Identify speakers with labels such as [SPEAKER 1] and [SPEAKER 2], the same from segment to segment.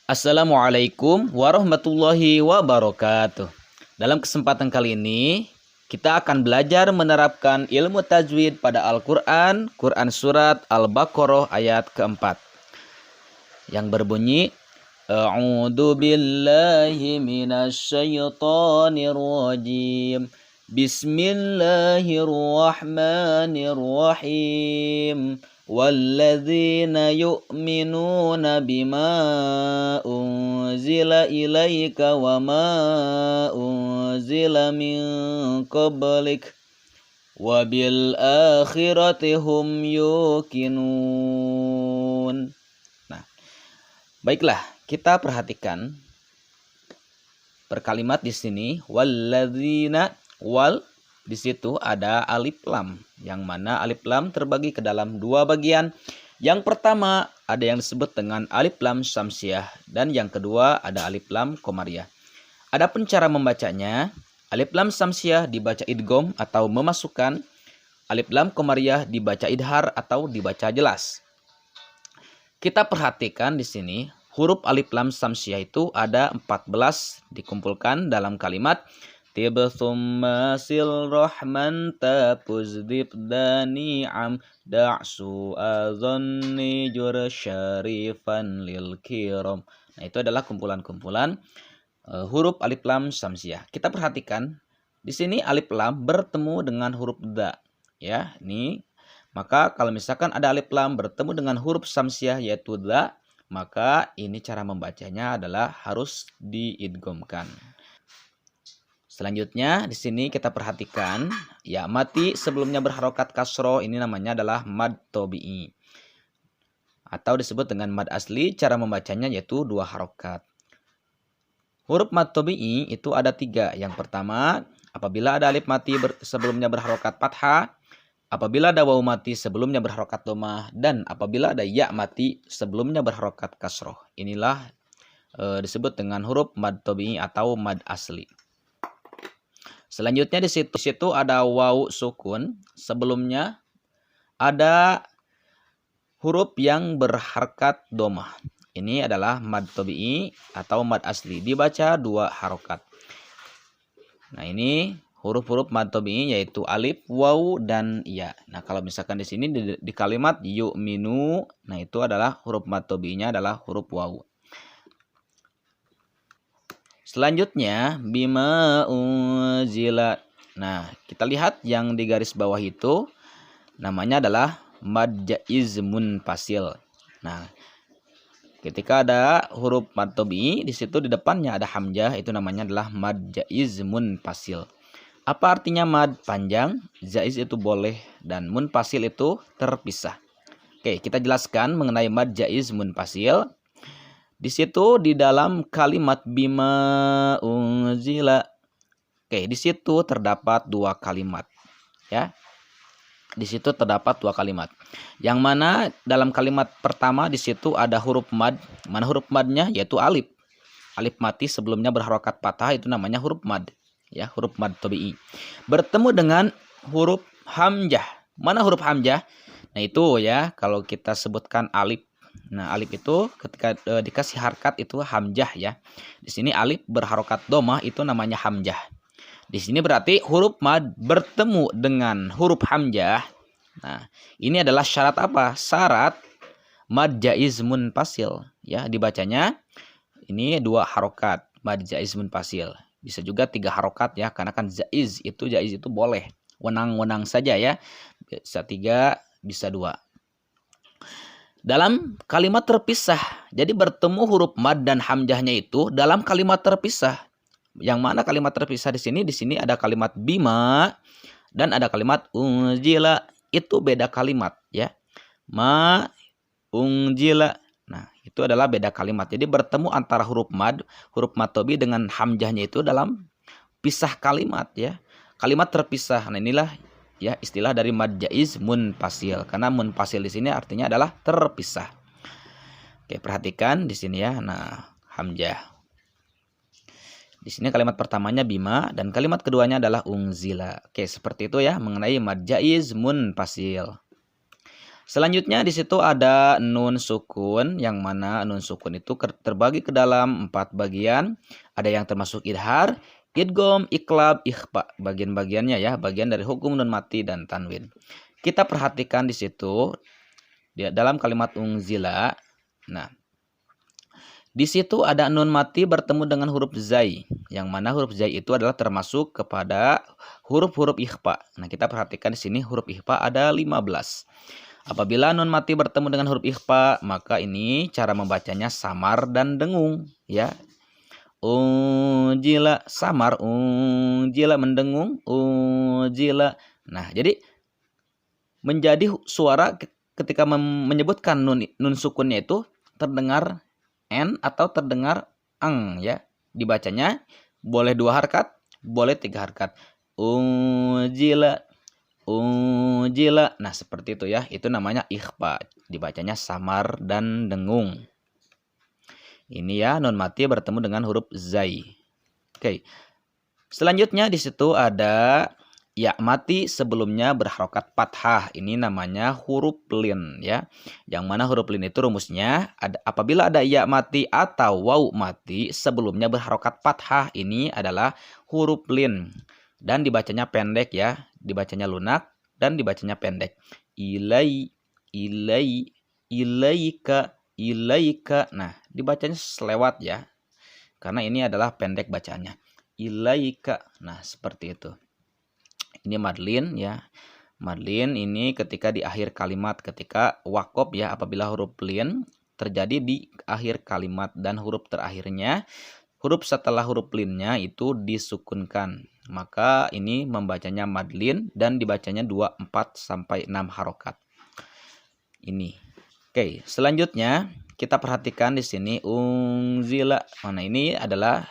[SPEAKER 1] Assalamualaikum warahmatullahi wabarakatuh. Dalam kesempatan kali ini, kita akan belajar menerapkan ilmu tajwid pada Al-Quran, Quran Surat Al-Baqarah ayat keempat. Yang berbunyi, A'udzu billahi minasyaitonir rajim. Bismillahirrahmanirrahim. Walladzina yu'minuna bima unzila ilaika wa ma unzila min qablik wa bil akhirati hum yuqinun. Nah, baiklah, kita perhatikan per kalimat di sini walladzina, wal di situ ada alif lam, yang mana alif lam terbagi ke dalam dua bagian. Yang pertama ada yang disebut dengan alif lam syamsiah dan yang kedua ada alif lam qamariyah. Adapun cara membacanya, alif lam syamsiah dibaca idgham atau memasukkan, alif lam qamariyah dibaca idhar atau dibaca jelas. Kita perhatikan di sini huruf alif lam syamsiah itu ada 14 dikumpulkan dalam kalimat Tibthum masil rahman tapuzdib dani'am da'su azonni jur syarifan lil kiram. Nah, itu adalah kumpulan-kumpulan huruf alif lam syamsiah. Kita perhatikan di sini alif lam bertemu dengan huruf da. Ya, ini maka kalau misalkan ada alif lam bertemu dengan huruf syamsiah yaitu da, maka ini cara membacanya adalah harus diidghamkan. Selanjutnya di sini kita perhatikan ya mati sebelumnya berharokat kasroh, ini namanya adalah mad tobi'i atau disebut dengan mad asli. Cara membacanya yaitu dua harokat. Huruf mad tobi'i itu ada 3. Yang pertama, apabila ada alif mati sebelumnya berharokat fathah, apabila ada waw mati sebelumnya berharokat domah, dan apabila ada ya mati sebelumnya berharokat kasroh. Inilah disebut dengan huruf mad tobi'i atau mad asli. Selanjutnya di situ ada waw sukun, sebelumnya ada huruf yang berharkat domah. Ini adalah mad tobi'i atau mad asli, dibaca 2 harokat. Nah, ini huruf-huruf mad tobi'i yaitu alif, waw, dan ya. Nah, kalau misalkan di sini di kalimat yu'minu, nah itu adalah huruf mad tobi'inya adalah huruf waw. Selanjutnya bima unzila. Nah, kita lihat yang di garis bawah itu namanya adalah mad jaiz munfasil. Nah, ketika ada huruf mad tobi'i di situ di depannya ada hamzah, itu namanya adalah mad jaiz munfasil. Apa artinya mad? Panjang, jaiz itu boleh, dan munfasil itu terpisah. Oke, kita jelaskan mengenai mad jaiz munfasil. Di situ di dalam kalimat bima unzila. Oke, di situ terdapat 2 kalimat. Ya. Di situ terdapat 2 kalimat. Yang mana dalam kalimat pertama di situ ada huruf mad. Mana huruf madnya? Yaitu alif. Alif mati sebelumnya berharokat fathah itu namanya huruf mad. Ya, huruf mad tobi'i. Bertemu dengan huruf hamzah. Mana huruf hamzah? Nah, itu ya kalau kita sebutkan alif. Nah, alif itu ketika dikasih harkat itu hamzah ya. Di sini alif berharokat domah itu namanya hamzah. Di sini berarti huruf mad bertemu dengan huruf hamzah. Nah, ini adalah syarat apa? Syarat mad jaiz munfasil ya, dibacanya ini 2 harokat, mad jaiz munfasil. Bisa juga 3 harokat ya, karena kan jaiz itu boleh. Wenang-wenang saja ya. Bisa 3, bisa 2. Dalam kalimat terpisah. Jadi bertemu huruf mad dan hamzahnya itu dalam kalimat terpisah. Yang mana kalimat terpisah di sini? Di sini ada kalimat bima dan ada kalimat unzila. Itu beda kalimat ya. Ma unzila. Nah, itu adalah beda kalimat. Jadi bertemu antara huruf mad tobi dengan hamzahnya itu dalam pisah kalimat ya. Kalimat terpisah. Nah, inilah ya istilah dari mad jaiz munfasil, karena munfasil di sini artinya adalah terpisah. Oke, perhatikan di sini ya. Nah, hamzah. Di sini kalimat pertamanya bima dan kalimat keduanya adalah unzila. Oke, seperti itu ya mengenai mad jaiz munfasil. Selanjutnya di situ ada nun sukun, yang mana nun sukun itu terbagi ke dalam 4 bagian. Ada yang termasuk idhar, idgham, iqlab, ikhfa. Bagian-bagiannya ya, bagian dari hukum nun mati dan tanwin. Kita perhatikan di situ dalam kalimat unzila. Nah, di situ ada nun mati bertemu dengan huruf zai, yang mana huruf zai itu adalah termasuk kepada huruf-huruf ikhfa. Nah, kita perhatikan di sini huruf ikhfa ada 15. Apabila nun mati bertemu dengan huruf ikhfa, maka ini cara membacanya samar dan dengung, ya. Unjila samar, unjila mendengung, unjila. Nah, jadi menjadi suara ketika menyebutkan nun sukunnya itu terdengar n atau terdengar ang, ya. Dibacanya boleh 2 harkat, boleh 3 harkat. Unjila, unjila. Nah, seperti itu ya. Itu namanya ikhfa. Dibacanya samar dan dengung. Ini ya, nun mati bertemu dengan huruf zai. Oke. Selanjutnya di situ ada ya mati sebelumnya berharokat fathah. Ini namanya huruf lin ya. Yang mana huruf lin itu rumusnya apabila ada ya mati atau waw mati sebelumnya berharokat fathah, ini adalah huruf lin. Dan dibacanya pendek ya, dibacanya lunak dan dibacanya pendek. Ilai, ilai, ilaika, ilaika. Nah, dibacanya selewat ya, karena ini adalah pendek bacaannya. Ilaika. Nah, seperti itu. Ini madlin ya. Madlin ini ketika di akhir kalimat, ketika wakob ya, apabila huruf lin terjadi di akhir kalimat dan huruf terakhirnya, huruf setelah huruf linnya itu disukunkan. Maka ini membacanya madlin dan dibacanya 2, 4, sampai 6 harokat. Ini. Oke, selanjutnya kita perhatikan di sini unzila. Nah, ini adalah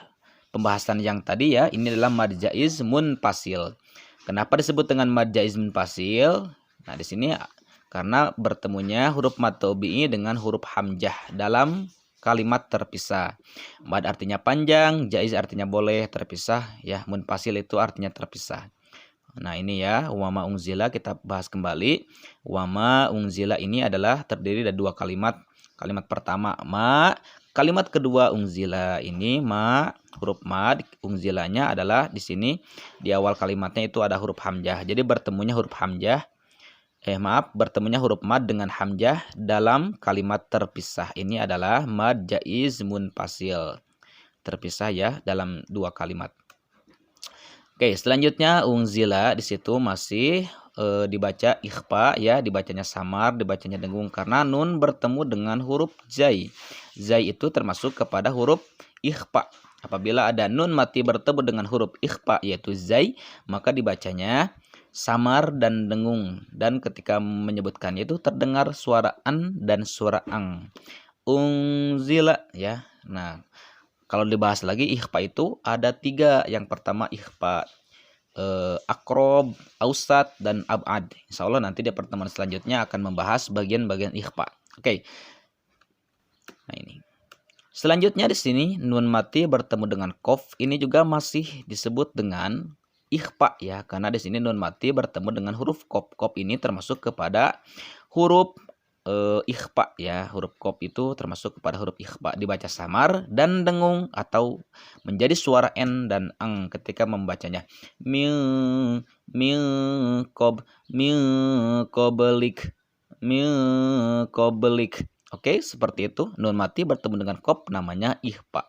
[SPEAKER 1] pembahasan yang tadi ya. Ini adalah mad jaiz munfasil. Kenapa disebut dengan mad jaiz munfasil? Nah, di sini karena bertemunya huruf mad tabi'i dengan huruf hamzah dalam kalimat terpisah. Mad artinya panjang, jaiz artinya boleh, terpisah ya. Munfasil itu artinya terpisah. Nah, ini ya, wama unzila kita bahas kembali. Wama unzila ini adalah terdiri dari 2 kalimat. Kalimat pertama ma, kalimat kedua unzila. Ini ma, huruf mad, unzilanya adalah di sini di awal kalimatnya itu ada huruf hamzah. Jadi bertemunya huruf hamzah bertemunya huruf mad dengan hamzah dalam kalimat terpisah. Ini adalah mad jaiz munfasil. Terpisah ya dalam 2 kalimat. Oke, selanjutnya unzila di situ masih dibaca ikhfa ya, dibacanya samar, dibacanya dengung karena nun bertemu dengan huruf zai. Zai itu termasuk kepada huruf ikhfa. Apabila ada nun mati bertemu dengan huruf ikhfa yaitu zai, maka dibacanya samar dan dengung, dan ketika menyebutkannya itu terdengar suara an dan suara ang. Unzila ya. Nah, kalau dibahas lagi ikhfa itu ada 3. Yang pertama ikhfa akrob, ausat, dan abad. Insya Allah nanti di pertemuan selanjutnya akan membahas bagian-bagian ikhfa. Oke. Nah, ini. Selanjutnya di sini nun mati bertemu dengan kof. Ini juga masih disebut dengan ikhfa ya, karena di sini nun mati bertemu dengan huruf kof. Kof ini termasuk kepada huruf ikhfa ya. Huruf kof itu termasuk kepada huruf ikhfa, dibaca samar dan dengung atau menjadi suara n dan ang ketika membacanya. Min kob, min kobelik, min kobelik. Oke, seperti itu. Nun mati bertemu dengan kof namanya ikhfa.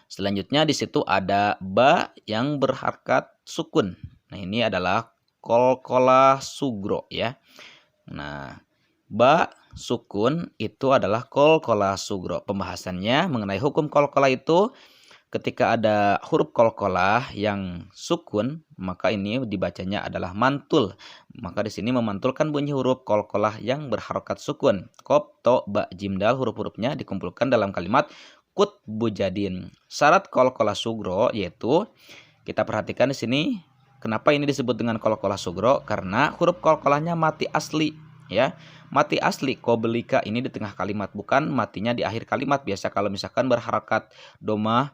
[SPEAKER 1] Selanjutnya di situ ada ba yang berharkat sukun. Nah, ini adalah qalqalah sugro ya. Nah, ba sukun itu adalah qalqalah sugro. Pembahasannya mengenai hukum qalqalah itu ketika ada huruf qalqalah yang sukun, maka ini dibacanya adalah mantul. Maka di sini memantulkan bunyi huruf qalqalah yang berharokat sukun. Qaf, to, ba, jim, dal, huruf-hurufnya dikumpulkan dalam kalimat kut bujadin. Syarat qalqalah sugro yaitu kita perhatikan di sini kenapa ini disebut dengan qalqalah sugro, karena huruf qalqalahnya mati asli ya. Mati asli qobelika ini di tengah kalimat, bukan matinya di akhir kalimat. Biasa kalau misalkan berharakat domah,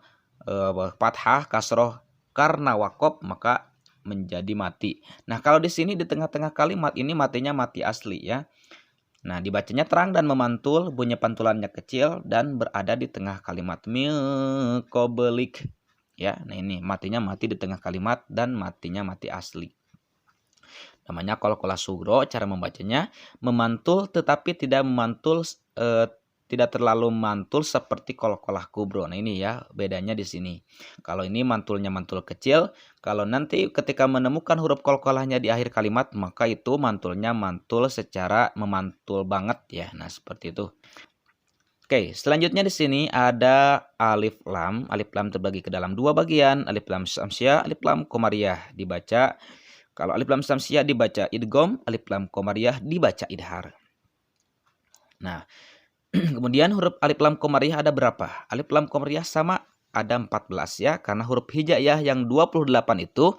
[SPEAKER 1] fathah, kasroh karena wakob, maka menjadi mati. Nah, kalau di sini di tengah-tengah kalimat ini matinya mati asli ya. Nah, dibacanya terang dan memantul, bunyi pantulannya kecil dan berada di tengah kalimat min qablik. Ya, nah ini matinya mati di tengah kalimat dan matinya mati asli. Namanya qalqalah sugro, cara membacanya memantul tetapi tidak memantul tidak terlalu mantul seperti qalqalah kubro. Nah, ini ya bedanya di sini. Kalau ini mantulnya mantul kecil, kalau nanti ketika menemukan huruf qalqalahnya di akhir kalimat, maka itu mantulnya mantul secara memantul banget ya. Nah, seperti itu. Oke, selanjutnya di sini ada alif lam. Alif lam terbagi ke dalam dua bagian, alif lam samsiah, alif lam qamariyah. Dibaca, kalau alif lam samsiah dibaca idgham, alif lam qamariyah dibaca idhar. Nah, kemudian huruf alif lam qamariyah ada berapa? Alif lam qamariyah sama ada 14 ya, karena huruf hijaiyah yang 28 itu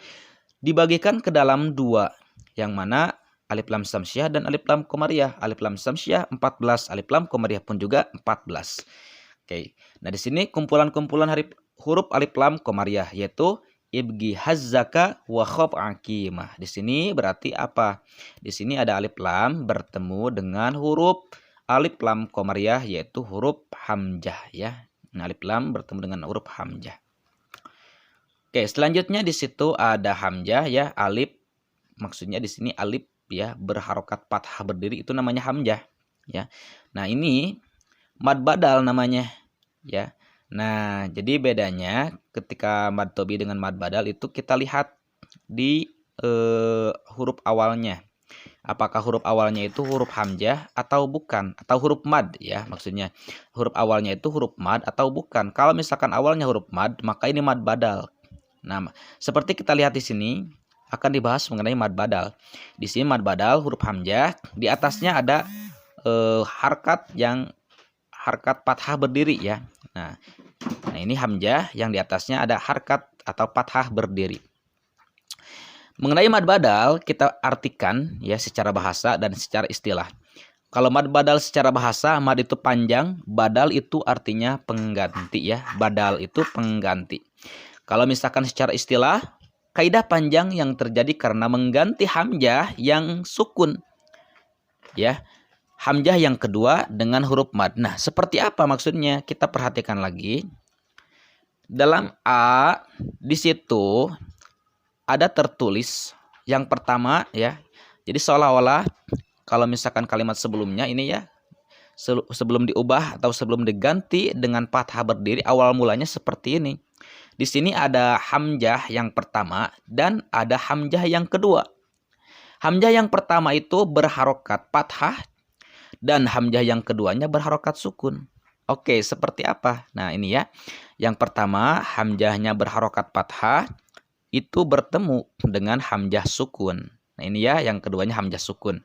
[SPEAKER 1] dibagikan ke dalam dua, yang mana alif lam samsiah dan alif lam qamariyah. Alif lam samsiah 14, alif lam qamariyah pun juga 14. Oke. Nah, di sini kumpulan-kumpulan huruf alif lam qamariyah yaitu ibgi hazzaka wa khaf aqimah. Di sini berarti apa? Di sini ada alif lam bertemu dengan huruf alif lam qamariyah yaitu huruf hamzah ya. Nah, alif lam bertemu dengan huruf hamzah. Oke, selanjutnya di situ ada hamzah ya, alif. Maksudnya di sini alif ya berharokat fathah berdiri itu namanya hamzah ya. Nah, ini mad badal namanya ya. Nah, jadi bedanya ketika mad tobi dengan mad badal itu kita lihat di huruf awalnya. Apakah huruf awalnya itu huruf hamzah atau bukan, atau huruf mad ya, maksudnya huruf awalnya itu huruf mad atau bukan. Kalau misalkan awalnya huruf mad, maka ini mad badal. Nah, seperti kita lihat di sini akan dibahas mengenai mad badal. Di sini mad badal huruf hamzah, di atasnya ada harkat fathah berdiri ya. Nah, ini hamzah yang di atasnya ada harkat atau fathah berdiri. Mengenai mad badal kita artikan ya secara bahasa dan secara istilah. Kalau mad badal secara bahasa, mad itu panjang, badal itu artinya pengganti ya. Badal itu pengganti. Kalau misalkan secara istilah, kaidah panjang yang terjadi karena mengganti hamzah yang sukun. Ya. Hamzah yang kedua dengan huruf mad. Nah, seperti apa maksudnya? Kita perhatikan lagi. Dalam A di situ ada tertulis yang pertama ya. Jadi seolah-olah kalau misalkan kalimat sebelumnya ini ya, sebelum diubah atau sebelum diganti dengan fathah berdiri, awal mulanya seperti ini. Di sini ada hamzah yang pertama dan ada hamzah yang kedua. Hamzah yang pertama itu berharokat fathah dan hamzah yang keduanya berharokat sukun. Oke, seperti apa? Nah, ini ya. Yang pertama hamzahnya berharokat fathah itu bertemu dengan hamzah sukun. Nah, ini ya, yang keduanya hamzah sukun.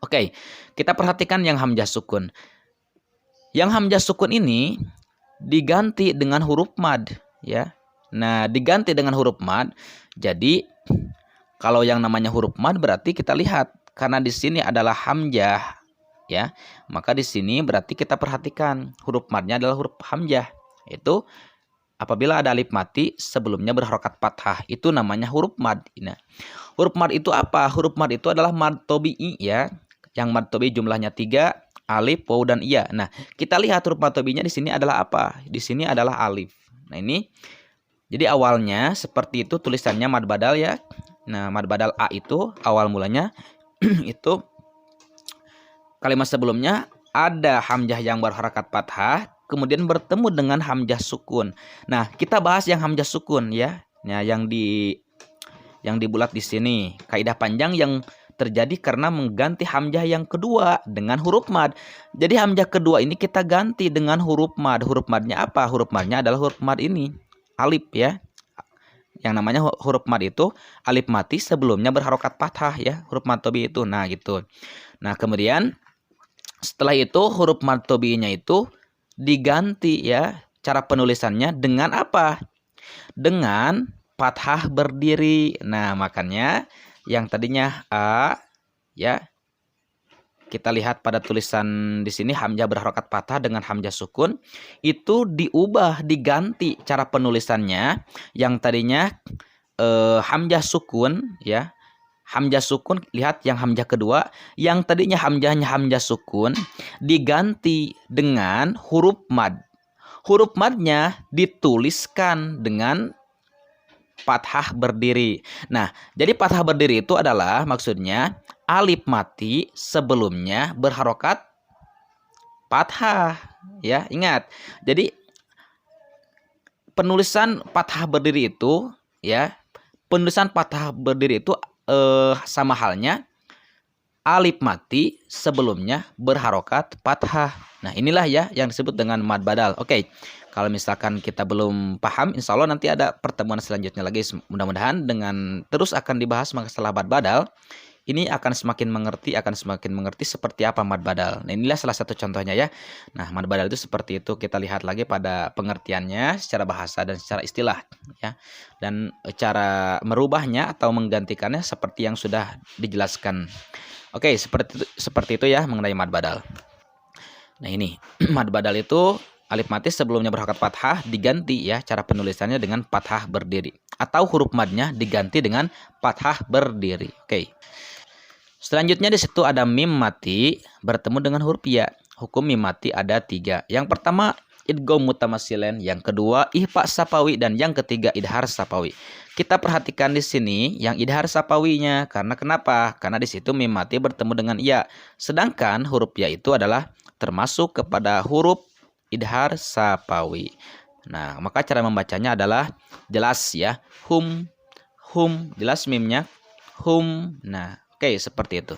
[SPEAKER 1] Oke, kita perhatikan yang hamzah sukun. Yang hamzah sukun ini diganti dengan huruf mad ya. Nah, diganti dengan huruf mad. Jadi kalau yang namanya huruf mad berarti kita lihat karena di sini adalah hamzah ya. Maka di sini berarti kita perhatikan huruf madnya adalah huruf hamzah. Itu apabila ada alif mati sebelumnya berharokat fathah, itu namanya huruf mad. Nah, huruf mad itu apa? Huruf mad itu adalah mad tobi'i ya. Yang mad tobi'i jumlahnya 3, alif, waw, dan iya. Nah, kita lihat huruf mad tobi'inya di sini adalah apa? Di sini adalah alif. Nah, ini jadi awalnya seperti itu tulisannya mad badal ya. Nah, mad badal A itu awal mulanya itu kalimat sebelumnya ada hamzah yang berharokat fathah, kemudian bertemu dengan hamzah sukun. Nah, kita bahas yang hamzah sukun ya. Nah, yang dibulat di sini. Kaidah panjang yang terjadi karena mengganti hamzah yang kedua dengan huruf mad. Jadi hamzah kedua ini kita ganti dengan huruf mad. Huruf madnya apa? Huruf madnya adalah huruf mad ini. Alif ya. Yang namanya huruf mad itu alif mati sebelumnya berharokat fathah ya. Huruf mad tobi itu. Nah, gitu. Nah, kemudian setelah itu huruf mad tobinya itu diganti ya, cara penulisannya dengan apa? Dengan fathah berdiri. Nah, makanya yang tadinya A ya, kita lihat pada tulisan di sini hamzah berharokat fathah dengan hamzah sukun itu diubah, diganti cara penulisannya yang tadinya hamzah sukun ya. Hamzah sukun, lihat yang hamzah kedua, yang tadinya hamzahnya hamzah sukun diganti dengan huruf mad. Huruf madnya dituliskan dengan fathah berdiri. Nah, jadi fathah berdiri itu adalah maksudnya alif mati sebelumnya berharokat fathah. Ya, ingat. Jadi penulisan fathah berdiri itu ya, penulisan fathah berdiri itu sama halnya alif mati sebelumnya berharokat fathah. Nah, inilah ya yang disebut dengan mad badal. Oke. Kalau misalkan kita belum paham, insya Allah nanti ada pertemuan selanjutnya lagi. Mudah-mudahan dengan terus akan dibahas masalah mad badal, ini akan semakin mengerti seperti apa mad badal. Nah, inilah salah satu contohnya ya. Nah, mad badal itu seperti itu. Kita lihat lagi pada pengertiannya secara bahasa dan secara istilah ya. Dan cara merubahnya atau menggantikannya seperti yang sudah dijelaskan. Oke, seperti itu ya mengenai mad badal. Nah, ini mad badal itu alif mati sebelumnya berharokat fathah diganti ya cara penulisannya dengan fathah berdiri, atau huruf madnya diganti dengan fathah berdiri. Oke. Selanjutnya di situ ada mim mati bertemu dengan huruf ya. Hukum mim mati ada 3. Yang pertama idgham mutamasilen, yang kedua ihfa sapawi, dan yang ketiga idhar sapawi. Kita perhatikan di sini yang idhar sapawinya, karena kenapa? Karena di situ mim mati bertemu dengan ya. Sedangkan huruf ya itu adalah termasuk kepada huruf idhar sapawi. Nah, maka cara membacanya adalah jelas ya. Hum, jelas mimnya. Hum. Nah, oke, seperti itu.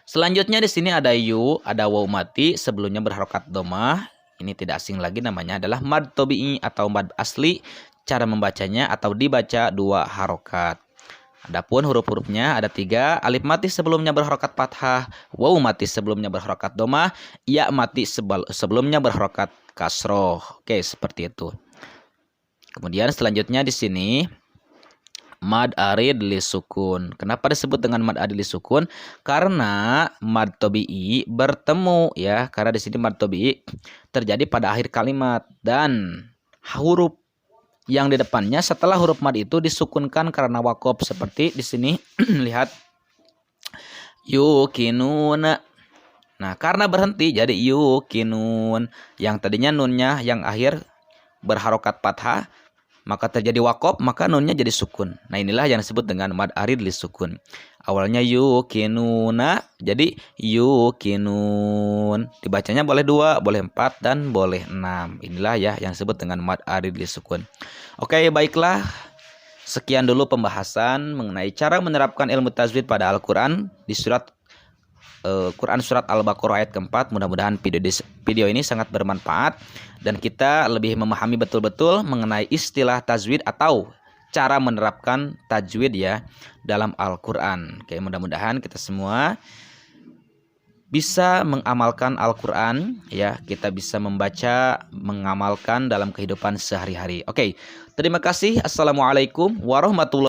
[SPEAKER 1] Selanjutnya di sini ada yu, ada waw mati sebelumnya berharokat domah. Ini tidak asing lagi, namanya adalah mad tobi'i atau mad asli. Cara membacanya atau dibaca 2 harokat. Adapun huruf-hurufnya ada 3. Alif mati sebelumnya berharokat fathah, waw mati sebelumnya berharokat domah, ya mati sebelumnya berharokat kasroh. Oke, seperti itu. Kemudian selanjutnya di sini mad arid li sukun. Kenapa disebut dengan mad arid li sukun? Karena mad tobi'i bertemu ya. Karena di sini mad tobi'i terjadi pada akhir kalimat dan huruf yang di depannya setelah huruf mad itu disukunkan karena wakob, seperti di sini lihat yukinun. Nah, karena berhenti jadi yukinun. Yang tadinya nunnya yang akhir berharokat fathah, maka terjadi wakob, maka nunnya jadi sukun. Nah, inilah yang disebut dengan mad arid li sukun. Awalnya yukinuna jadi yukinun. Dibacanya boleh 2, boleh 4, dan boleh 6. Inilah ya yang disebut dengan mad arid li sukun. Oke, baiklah. Sekian dulu pembahasan mengenai cara menerapkan ilmu tajwid pada Al-Quran di Quran surat Al-Baqarah ayat keempat. Mudah-mudahan video ini sangat bermanfaat dan kita lebih memahami betul-betul mengenai istilah tajwid atau cara menerapkan tajwid ya dalam Al-Quran. Oke, mudah-mudahan kita semua bisa mengamalkan Al-Quran ya, kita bisa membaca, mengamalkan dalam kehidupan sehari-hari. Oke, terima kasih. Assalamualaikum warahmatullahi wabarakatuh.